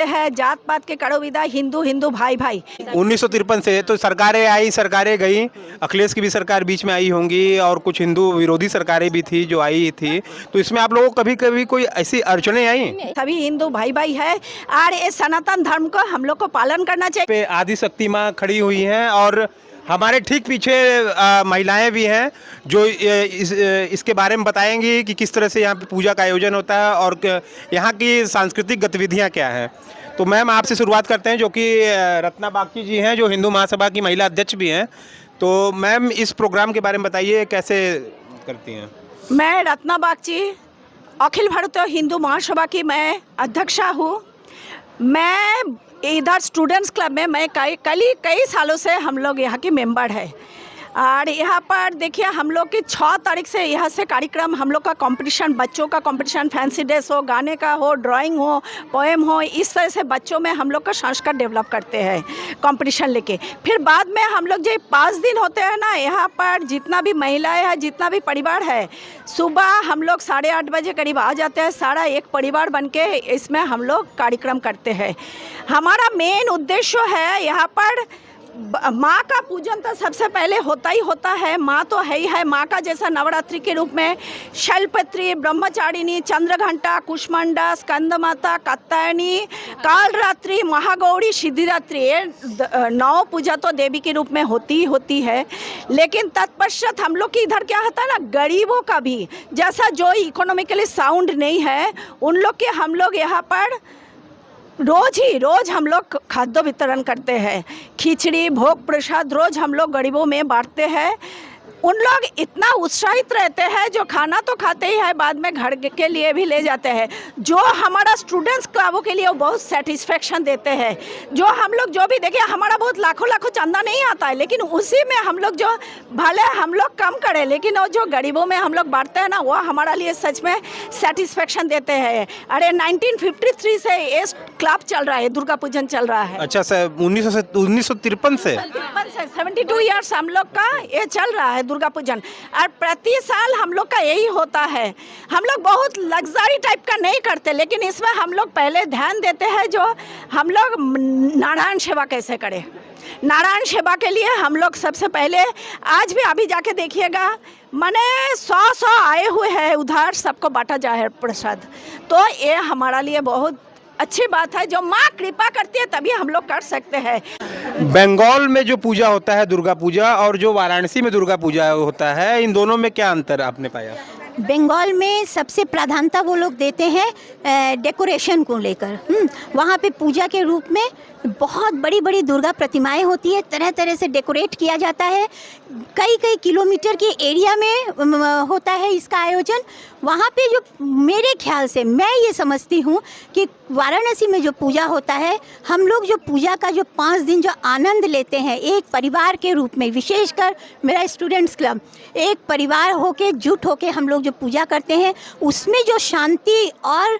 हैं जात पात के कड़ो विदा, हिंदू हिंदू भाई भाई। 1953 से तो सरकारें आई, सरकारें गई, अखिलेश की भी सरकार बीच में आई होंगी और कुछ हिंदू विरोधी सरकारें भी थी जो आई थी, तो इसमें आप लोगों को कभी कभी कोई ऐसी अड़चने आई? सभी हिंदू भाई भाई है और इस सनातन धर्म को हम लोग को पालन करना चाहिए। पे आदि शक्ति माँ खड़ी हुई हैं और हमारे ठीक पीछे महिलाएं भी हैं जो इसके बारे में बताएंगी कि किस तरह से यहाँ पे पूजा का आयोजन होता है और यहाँ की सांस्कृतिक गतिविधियाँ क्या हैं। तो मैम आपसे शुरुआत करते हैं जो कि रत्ना बागची जी हैं जो हिंदू महासभा की महिला अध्यक्ष भी हैं। तो मैम इस प्रोग्राम के बारे में बताइए कैसे करती हैं? मैं रत्ना बागची अखिल भारतीय हिंदू महासभा की मैं अध्यक्षा हूँ। मैं इधर स्टूडेंट्स क्लब में मैं कई सालों से हम लोग यहाँ की मेंबर है और यहाँ पर देखिए हम लोग की 6 तारीख से यहाँ से कार्यक्रम हम लोग का कंपटीशन, बच्चों का कंपटीशन, फैंसी ड्रेस हो, गाने का हो, ड्राइंग हो, पोएम हो, इस तरह से बच्चों में हम लोग का संस्कार डेवलप करते हैं कंपटीशन लेके। फिर बाद में हम लोग जो 5 दिन होते हैं ना, यहाँ पर जितना भी महिलाएं हैं, जितना भी परिवार है, सुबह हम लोग 8:30 बजे करीब आ जाते हैं, सारा एक परिवार बन के इसमें हम लोग कार्यक्रम करते हैं। हमारा मेन उद्देश्य है यहाँ पर माँ का पूजन तो सबसे पहले होता ही होता है। माँ तो है ही है, माँ का जैसा नवरात्रि के रूप में शैलपुत्री, ब्रह्मचारिणी, चंद्रघंटा, कुष्मांडा, स्कंद माता, कात्यायनी, कालरात्रि, महागौरी, सिद्धिदात्री, ये 9 पूजा तो देवी के रूप में होती ही होती है। लेकिन तत्पश्चात हम लोग के इधर क्या होता है ना, गरीबों का भी जैसा जो इकोनॉमिकली साउंड नहीं है उन लोग के हम लोग यहाँ पर रोज हम लोग खाद्य वितरण करते हैं। खिचड़ी, भोग प्रसाद रोज हम लोग गरीबों में बांटते हैं। उन लोग इतना उत्साहित रहते हैं, जो खाना तो खाते ही है, बाद में घर के लिए भी ले जाते हैं। जो हमारा स्टूडेंट्स क्लबों के लिए वो बहुत सेटिस्फेक्शन देते हैं। जो हम लोग जो भी देखिए, हमारा बहुत लाखों चंदा नहीं आता है, लेकिन उसी में हम लोग जो भले हम लोग कम करें, लेकिन वो जो गरीबों में हम लोग बांटते हैं ना, वो हमारा लिए सच में सेटिस्फेक्शन देते हैं। अरे 1953 से ये क्लब चल रहा है, दुर्गा पूजन चल रहा है। अच्छा सर, 1953 से 72 ईयर्स हम लोग का ये चल रहा है दुर्गा पूजन। और प्रति साल हम लोग का यही होता है। हम लोग बहुत लग्जरी टाइप का नहीं करते, लेकिन इसमें हम लोग पहले ध्यान देते हैं जो हम लोग नारायण सेवा कैसे करें। नारायण सेवा के लिए हम लोग सबसे पहले, आज भी अभी जाके देखिएगा, माने 100 आए हुए हैं, उधार सबको बांटा जाए प्रसाद। तो ये हमारा लिए बहुत अच्छी बात है, जो माँ कृपा करती है तभी हम लोग कर सकते हैं। बंगाल में जो पूजा होता है दुर्गा पूजा और जो वाराणसी में दुर्गा पूजा होता है, इन दोनों में क्या अंतर आपने पाया? बंगाल में सबसे प्राधान्यता वो लोग देते हैं डेकोरेशन को लेकर। वहाँ पे पूजा के रूप में बहुत बड़ी बड़ी दुर्गा प्रतिमाएं होती है, तरह तरह से डेकोरेट किया जाता है। कई किलोमीटर के एरिया में होता है इसका आयोजन। वहाँ पे जो मेरे ख्याल से मैं ये समझती हूँ कि वाराणसी में जो पूजा होता है, हम लोग जो पूजा का जो 5 दिन जो आनंद लेते हैं एक परिवार के रूप में, विशेषकर मेरा स्टूडेंट्स क्लब एक परिवार होके जुट होके हम लोग जो पूजा करते हैं, उसमें जो शांति और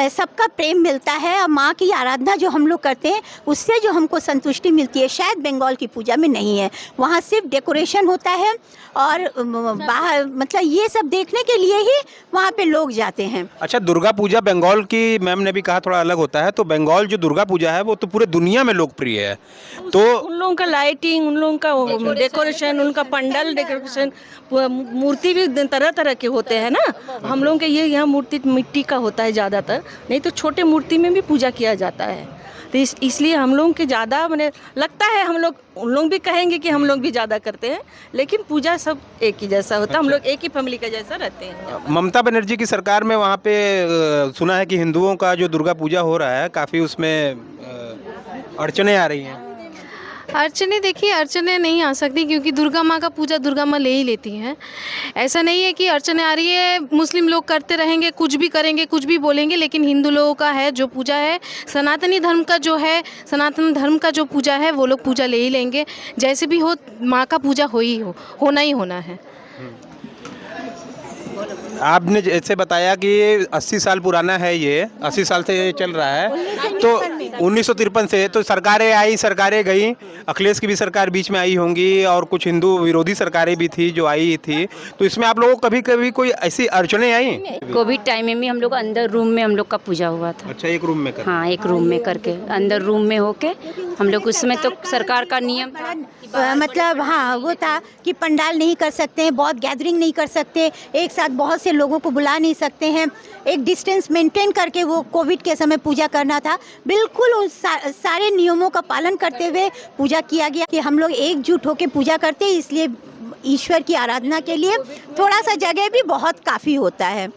सबका प्रेम मिलता है और माँ की आराधना जो हम लोग करते हैं, उससे जो हमको संतुष्टि मिलती है, शायद बंगाल की पूजा में नहीं है। वहाँ सिर्फ डेकोरेशन होता है और बाहर मतलब ये सब देखने के लिए ही वहाँ पे लोग जाते हैं। अच्छा, दुर्गा पूजा बंगाल की मैम ने भी कहा थोड़ा अलग होता है, तो बंगाल जो दुर्गा पूजा है वो तो पूरे दुनिया में लोकप्रिय है। तो उन लोगों का लाइटिंग, उन लोगों का डेकोरेशन, उनका पंडाल डेकोरेशन, मूर्ति भी तरह तरह के होते हैं ना। हम लोगों के ये यहाँ मूर्ति मिट्टी का होता है ज़्यादातर, नहीं तो छोटे मूर्ति में भी पूजा किया जाता है। तो इसलिए हम लोगों के ज़्यादा मैंने लगता है, हम लोग उन लोग भी कहेंगे कि हम लोग भी ज़्यादा करते हैं, लेकिन पूजा सब एक ही जैसा होता है। हम लोग एक ही फैमिली का जैसा रहते हैं। ममता बनर्जी की सरकार में वहाँ पे सुना है कि हिंदुओं का जो दुर्गा पूजा हो रहा है काफ़ी उसमें अड़चने आ रही हैं। अड़चने देखिए, अड़चने नहीं आ सकती क्योंकि दुर्गा माँ का पूजा दुर्गा माँ ले ही लेती हैं। ऐसा नहीं है कि अड़चने आ रही है। मुस्लिम लोग करते रहेंगे, कुछ भी करेंगे, कुछ भी बोलेंगे, लेकिन हिंदू लोगों का है जो पूजा है, सनातनी धर्म का जो है, सनातन धर्म का जो पूजा है वो लोग पूजा ले ही लेंगे। जैसे भी हो, माँ का पूजा होना ही होना है। आपने जैसे बताया कि 80 साल पुराना है, ये 80 साल से ये चल रहा है, तो 1953 से तो सरकारें गई, अखिलेश की भी सरकार बीच में आई होंगी और कुछ हिंदू विरोधी सरकारें भी थी जो आई थी, तो इसमें आप लोगों को कभी कभी कोई ऐसी अड़चने आई? कोविड टाइम में भी हम लोग अंदर रूम में हम लोग का पूजा हुआ था। अच्छा, एक रूम में कर? हाँ, एक रूम में करके अंदर रूम में होके हम लोग, उसमें तो सरकार का नियम मतलब हाँ वो था कि पंडाल नहीं कर सकते हैं, बहुत गैदरिंग नहीं कर सकते, एक साथ बहुत से लोगों को बुला नहीं सकते हैं, एक डिस्टेंस मेंटेन करके वो कोविड के समय पूजा करना था। बिल्कुल उन सारे नियमों का पालन करते हुए पूजा किया गया कि हम लोग एकजुट होकर पूजा करते हैं, इसलिए ईश्वर की आराधना के लिए थोड़ा सा जगह भी बहुत काफ़ी होता है।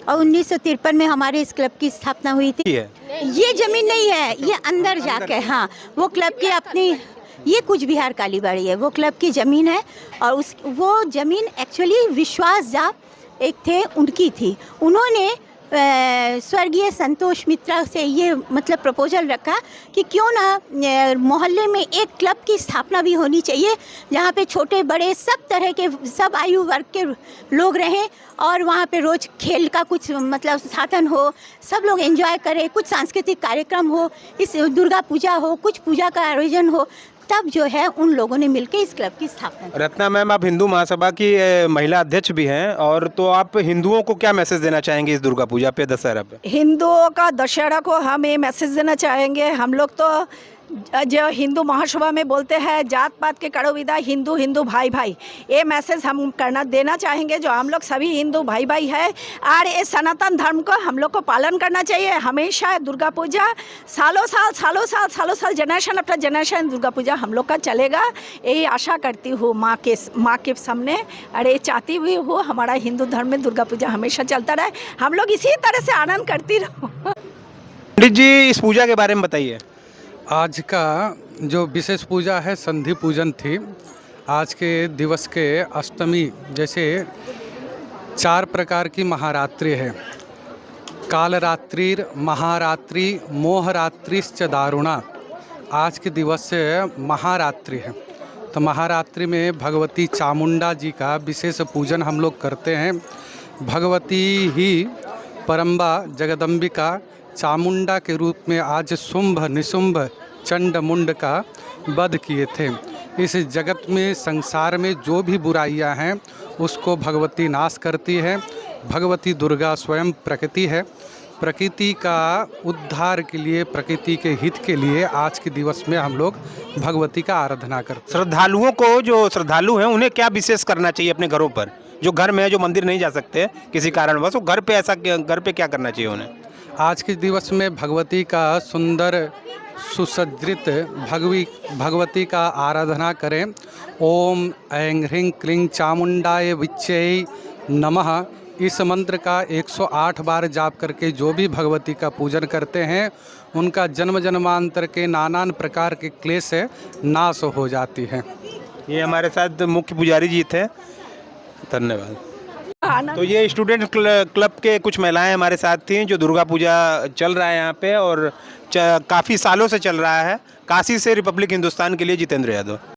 और 1953 में हमारे इस क्लब की स्थापना हुई थी। ये ज़मीन नहीं है, ये अंदर जाके, हाँ वो क्लब की अपनी, ये कुछ बिहार कालीबाड़ी है, वो क्लब की ज़मीन है। और वो ज़मीन एक्चुअली विश्वास झा एक थे, उनकी थी। उन्होंने स्वर्गीय संतोष मित्रा से ये मतलब प्रपोजल रखा कि क्यों ना मोहल्ले में एक क्लब की स्थापना भी होनी चाहिए, जहाँ पे छोटे बड़े सब तरह के, सब आयु वर्ग के लोग रहें और वहाँ पे रोज़ खेल का कुछ मतलब साधन हो, सब लोग एंजॉय करें, कुछ सांस्कृतिक कार्यक्रम हो, इस दुर्गा पूजा हो, कुछ पूजा का आयोजन हो। तब जो है उन लोगों ने मिलकर इस क्लब की स्थापना की। रत्ना मैम, आप हिंदू महासभा की महिला अध्यक्ष भी हैं, और तो आप हिंदुओं को क्या मैसेज देना चाहेंगे इस दुर्गा पूजा पे, दशहरा पे? हिंदुओं का दशहरा को हम ये मैसेज देना चाहेंगे, हम लोग तो जो हिंदू महासभा में बोलते हैं जात पात के कड़ो विदा, हिंदू हिंदू भाई भाई, ये मैसेज हम देना चाहेंगे। जो हम लोग सभी हिंदू भाई भाई है और ये सनातन धर्म को हम लोग को पालन करना चाहिए। हमेशा दुर्गा पूजा सालों साल generation after generation Durga Puja हम लोग का चलेगा, यही आशा करती हूँ माँ के सामने, और ये चाहती हुई हूँ हमारा हिंदू धर्म में दुर्गा पूजा हमेशा चलता रहे, हम लोग इसी तरह से आनंद करती रहो। पंडित जी, इस पूजा के बारे में बताइए। आज का जो विशेष पूजा है संधि पूजन थी। आज के दिवस के अष्टमी, जैसे 4 प्रकार की महारात्रि है, कालरात्रि, महारात्रि, मोहरात्रिश्च दारुणा। आज के दिवस से महारात्रि है, तो महारात्रि में भगवती चामुंडा जी का विशेष पूजन हम लोग करते हैं। भगवती ही परम्बा जगदम्बिका चामुंडा के रूप में आज शुंभ निशुंभ चंड मुंड का वध किए थे। इस जगत में, संसार में जो भी बुराइयां हैं उसको भगवती नाश करती है। भगवती दुर्गा स्वयं प्रकृति है, प्रकृति का उद्धार के लिए, प्रकृति के हित के लिए आज के दिवस में हम लोग भगवती का आराधना करते हैं। श्रद्धालुओं को, जो श्रद्धालु हैं, उन्हें क्या विशेष करना चाहिए अपने घरों पर? जो घर में है, जो मंदिर नहीं जा सकते किसी कारणवश, वो घर पे क्या करना चाहिए उन्हें? आज के दिवस में भगवती का सुंदर सुसज्जित भगवती का आराधना करें। ओम ऐं ह्रीं क्लीं चामुंडाय विच्चै नमः, इस मंत्र का 108 बार जाप करके जो भी भगवती का पूजन करते हैं, उनका जन्म जन्मांतर के नानान प्रकार के क्लेश नाश हो जाती है। ये हमारे साथ मुख्य पुजारी जी थे, धन्यवाद। तो ये स्टूडेंट क्लब के कुछ महिलाएं हमारे साथ थीं, जो दुर्गा पूजा चल रहा है यहाँ पे और काफ़ी सालों से चल रहा है। काशी से रिपब्लिक हिंदुस्तान के लिए जितेंद्र यादव।